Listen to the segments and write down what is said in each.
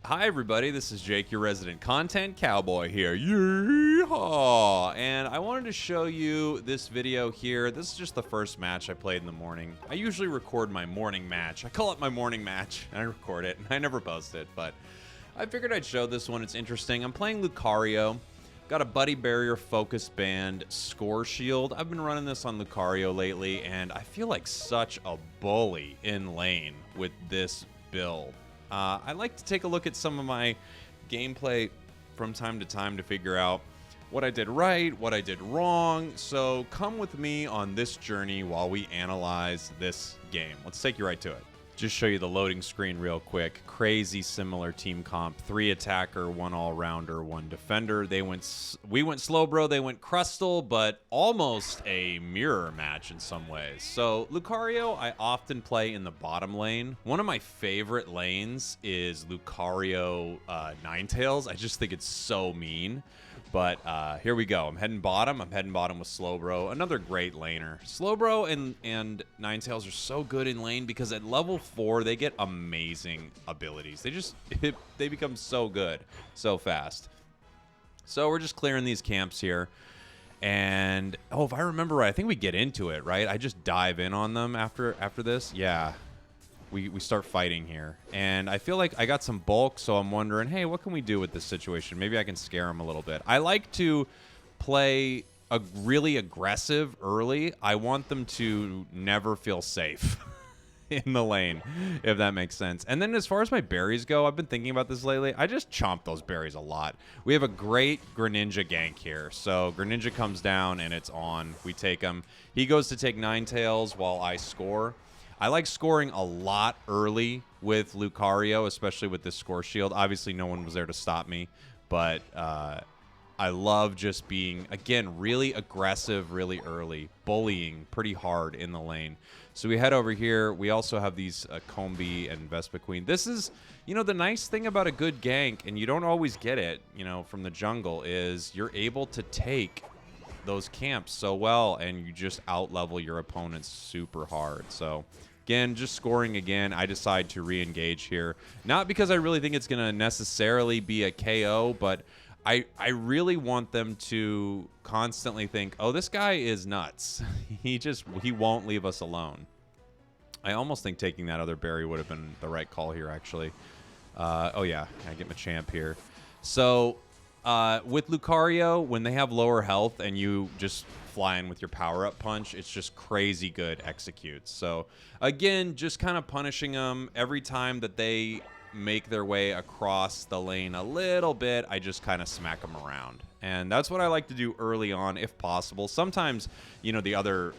Hi everybody, this is Jake, your resident content cowboy here. Yeehaw! And I wanted to show you this video here. This is just the first match I played in the morning. I usually record my morning match. I call it my morning match, and I record it, and I never post it, but I figured I'd show this one. It's interesting. I'm playing Lucario. Got a Buddy Barrier Focus Band Score Shield. I've been running this on Lucario lately, and I feel like such a bully in lane with this build. I like to take a look at some of my gameplay from time to time to figure out what I did right, what I did wrong. So come with me on this journey while we analyze this game. Let's take you right to it. Just show you the loading screen real quick. Crazy similar team comp. 3 attacker, 1 all-rounder, 1 defender. We went slow, bro. They went crustal, but almost a mirror match in some ways. So Lucario, I often play in the bottom lane. One of my favorite lanes is Lucario Ninetales. I just think it's so mean. But here we go. I'm heading bottom. I'm heading bottom with Slowbro. Another great laner. Slowbro and Ninetales are so good in lane because at level 4, they get amazing abilities. They become so good so fast. So we're just clearing these camps here. And, oh, if I remember right, I think we get into it, right? I just dive in on them after this. Yeah. We start fighting here, and I feel like I got some bulk, so I'm wondering, hey, what can we do with this situation? Maybe I can scare them a little bit. I like to play really aggressive early. I want them to never feel safe in the lane, if that makes sense. And then as far as my berries go, I've been thinking about this lately. I just chomp those berries a lot. We have a great Greninja gank here. So Greninja comes down, and it's on. We take him. He goes to take Ninetales while I score. I like scoring a lot early with Lucario, especially with this score shield. Obviously, no one was there to stop me, but I love just being, again, really aggressive really early, bullying pretty hard in the lane. So we head over here. We also have these Combi and Vespiquen. This is, you know, the nice thing about a good gank, and you don't always get it, you know, from the jungle, is you're able to take those camps so well, and you just out-level your opponents super hard. So again, just scoring again. I decide to re-engage here. Not because I really think it's going to necessarily be a KO, but I really want them to constantly think, oh, this guy is nuts. He won't leave us alone. I almost think taking that other berry would have been the right call here, actually. Oh, yeah. I get my champ here. So with Lucario, when they have lower health and you just fly in with your power-up punch, it's just crazy good executes. So, again, just kind of punishing them every time that they make their way across the lane a little bit. I just kind of smack them around. And that's what I like to do early on, if possible. Sometimes, you know, the other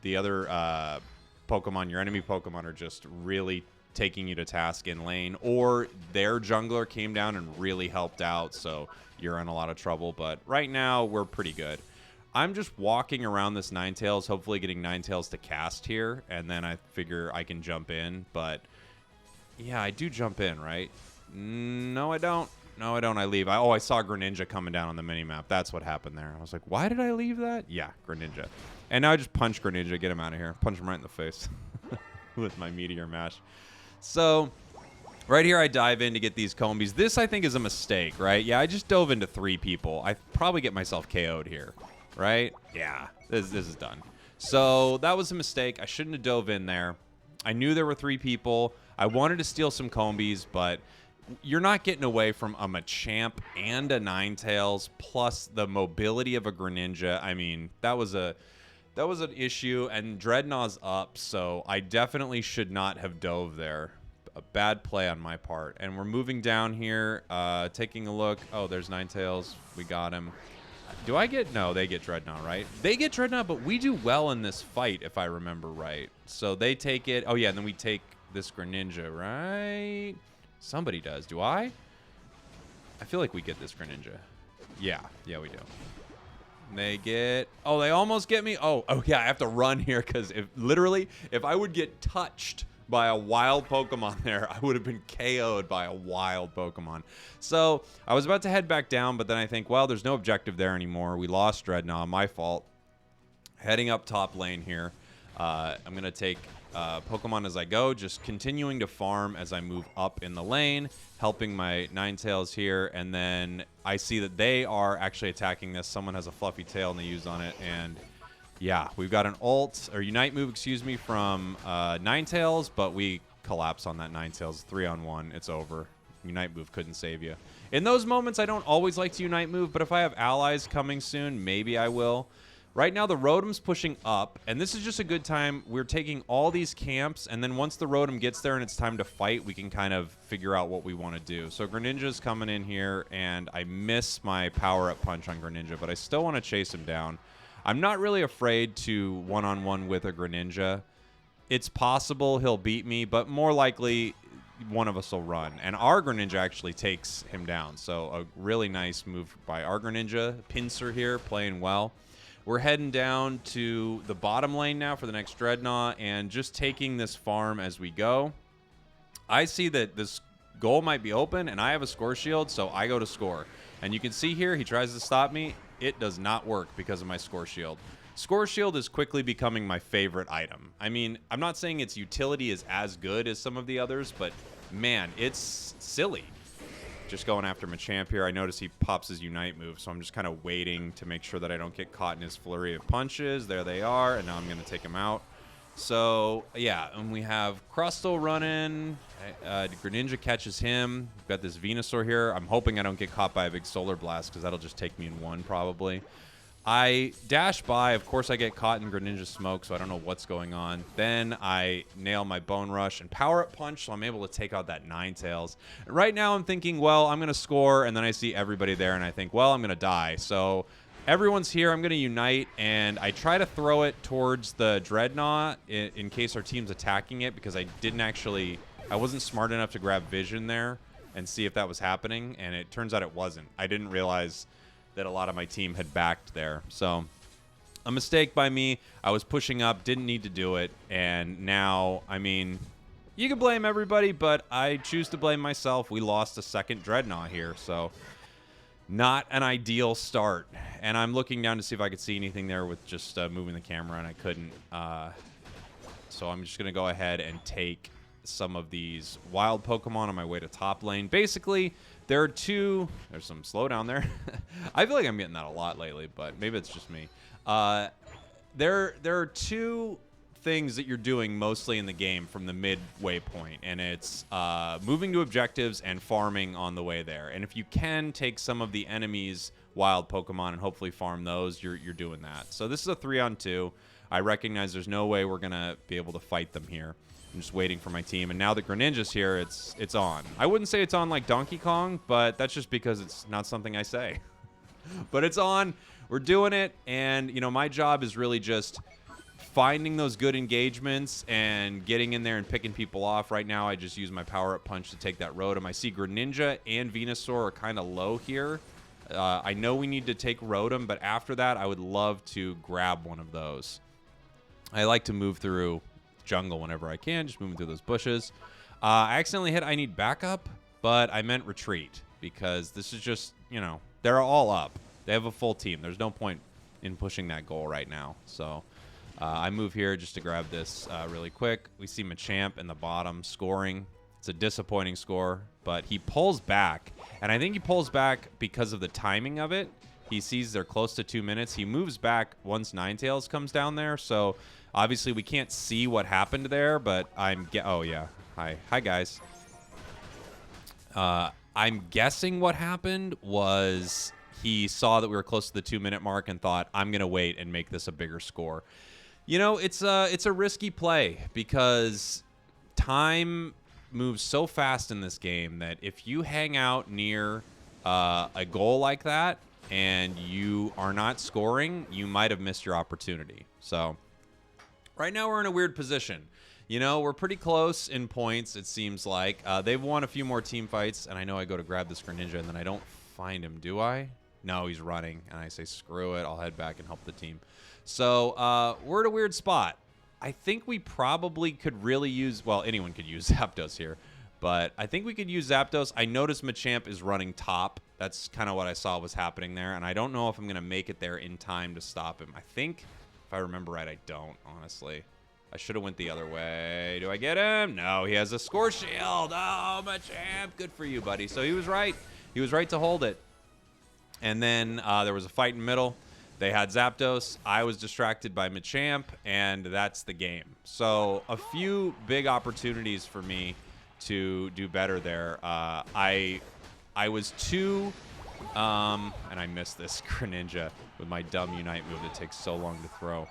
Pokemon, your enemy Pokemon, are just really taking you to task in lane, or their jungler came down and really helped out, so you're in a lot of trouble. But right now, we're pretty good. I'm just walking around this Ninetales, hopefully getting Ninetales to cast here, and then I figure I can jump in. But yeah, I do jump in, right? No, I don't. No, I don't. I leave. I saw Greninja coming down on the minimap. That's what happened there. I was like, why did I leave that? Yeah, Greninja. And now I just punch Greninja, get him out of here. Punch him right in the face with my Meteor Mash. So right here, I dive in to get these Combies. This, I think, is a mistake, right? Yeah, I just dove into 3 people. I probably get myself KO'd here, right? Yeah, this is done. So that was a mistake. I shouldn't have dove in there. I knew there were 3 people. I wanted to steal some Combies, but you're not getting away from a Machamp and a Ninetales, plus the mobility of a Greninja. I mean, that was an issue, and Dreadnaught's up, so I definitely should not have dove there. A bad play on my part. And we're moving down here, taking a look. Oh, there's Ninetales. We got him. Do I get... No, they get Dreadnought, right? They get Dreadnought, but we do well in this fight, if I remember right. So they take it. Oh, yeah, and then we take this Greninja, right? Somebody does. Do I? I feel like we get this Greninja. Yeah, we do. They get... Oh, they almost get me. Oh, yeah, I have to run here because if I would get touched by a wild Pokemon there, I would have been KO'd by a wild Pokemon. So I was about to head back down, but then I think, well, there's no objective there anymore. We lost Dreadnought. My fault. Heading up top lane here. I'm going to take Pokemon as I go, just continuing to farm as I move up in the lane, helping my Ninetales here, and then I see that they are actually attacking this. Someone has a fluffy tail and they use on it, and yeah, we've got an ult, or Unite move, excuse me, from Ninetales, but we collapse on that Ninetales. 3-on-1, it's over. Unite move couldn't save you. In those moments, I don't always like to Unite move, but if I have allies coming soon, maybe I will. Right now, the Rotom's pushing up, and this is just a good time. We're taking all these camps, and then once the Rotom gets there and it's time to fight, we can kind of figure out what we want to do. So Greninja's coming in here, and I miss my power-up punch on Greninja, but I still want to chase him down. I'm not really afraid to one-on-one with a Greninja. It's possible he'll beat me, but more likely one of us will run. And our Greninja actually takes him down. So a really nice move by our Greninja. Pinsir here playing well. We're heading down to the bottom lane now for the next Dreadnought and just taking this farm as we go. I see that this goal might be open, and I have a score shield, so I go to score. And you can see here, he tries to stop me. It does not work because of my score shield. Score shield is quickly becoming my favorite item. I mean, I'm not saying its utility is as good as some of the others, but man, it's silly. Just going after Machamp here. I notice he pops his Unite move, so I'm just kind of waiting to make sure that I don't get caught in his flurry of punches. There they are, and now I'm going to take him out. So, yeah, and we have Crustle running. Greninja catches him. We've got this Venusaur here. I'm hoping I don't get caught by a big Solar Blast because that'll just take me in one probably. I dash by. Of course, I get caught in Greninja's smoke, so I don't know what's going on. Then I nail my Bone Rush and Power-Up Punch, so I'm able to take out that Ninetales. Right now, I'm thinking, well, I'm going to score, and then I see everybody there, and I think, well, I'm going to die. So everyone's here. I'm going to Unite, and I try to throw it towards the Dreadnought in case our team's attacking it, because I wasn't smart enough to grab Vision there and see if that was happening, and it turns out it wasn't. I didn't realize that a lot of my team had backed there. So a mistake by me. I was pushing up, didn't need to do it, and now, I mean, you can blame everybody, but I choose to blame myself. We lost a second Dreadnought here, so not an ideal start. And I'm looking down to see if I could see anything there with just moving the camera, and I couldn't. So I'm just going to go ahead and take some of these wild Pokemon on my way to top lane. Basically, there are two. There's some slowdown there. I feel like I'm getting that a lot lately, but maybe it's just me. There are two things that you're doing mostly in the game from the midway point, and it's moving to objectives and farming on the way there. And if you can take some of the enemies' wild Pokemon and hopefully farm those, you're doing that. So this is a 3-on-2. I recognize there's no way we're gonna be able to fight them here. I'm just waiting for my team, and now that Greninja's here, it's on. I wouldn't say it's on like Donkey Kong, but that's just because it's not something I say. But it's on. We're doing it, and you know, my job is really just finding those good engagements and getting in there and picking people off. Right now, I just use my power-up punch to take that Rotom. I see Greninja and Venusaur are kind of low here. I know we need to take Rotom, but after that, I would love to grab one of those. I like to move through jungle whenever I can, just moving through those bushes. I accidentally hit I need backup, but I meant retreat because this is just, you know, they're all up. They have a full team. There's no point in pushing that goal right now. So I move here just to grab this really quick. We see Machamp in the bottom scoring. It's a disappointing score, but he pulls back, and I think he pulls back because of the timing of it. He sees they're close to 2 minutes. He moves back once Ninetales comes down there, so obviously we can't see what happened there, but oh yeah, hi guys. I'm guessing what happened was he saw that we were close to the 2-minute mark and thought, I'm gonna wait and make this a bigger score. You know, it's a risky play because time moves so fast in this game that if you hang out near a goal like that and you are not scoring, you might have missed your opportunity. So right now we're in a weird position. You know, we're pretty close in points, it seems like. They've won a few more team fights, and I know I go to grab this Greninja, and then I don't find him, do I? No, he's running, and I say, screw it, I'll head back and help the team. So we're at a weird spot. I think we probably could really use, well, anyone could use Zapdos here, but I think we could use Zapdos. I noticed Machamp is running top. That's kind of what I saw was happening there, and I don't know if I'm going to make it there in time to stop him. I think, if I remember right, I don't, honestly. I should have went the other way. Do I get him? No, he has a score shield. Oh, Machamp. Good for you, buddy. So he was right. He was right to hold it. And then there was a fight in the middle. They had Zapdos. I was distracted by Machamp, and that's the game. So a few big opportunities for me to do better there. I was too... and I missed this Greninja with my dumb Unite move that takes so long to throw.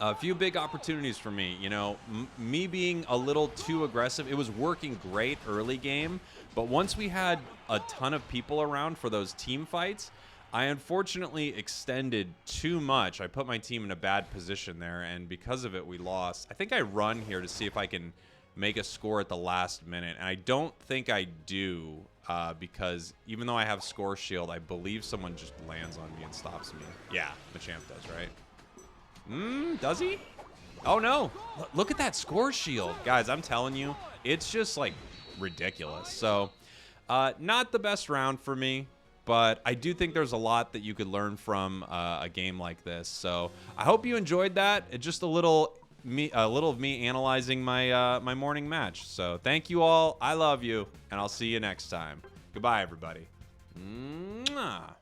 A few big opportunities for me. You know, me being a little too aggressive. It was working great early game, but once we had a ton of people around for those team fights, I unfortunately extended too much. I put my team in a bad position there, and because of it, we lost. I think I run here to see if I can make a score at the last minute, and I don't think I do, because even though I have score shield, I believe someone just lands on me and stops me. Yeah, Machamp does, right? Does he? Oh, no. Look at that score shield. Guys, I'm telling you, it's just, like, ridiculous. So, not the best round for me, but I do think there's a lot that you could learn from a game like this. So, I hope you enjoyed that. It's just a little of me analyzing my my morning match. So, thank you all. I love you, and I'll see you next time. Goodbye, everybody. Mwah.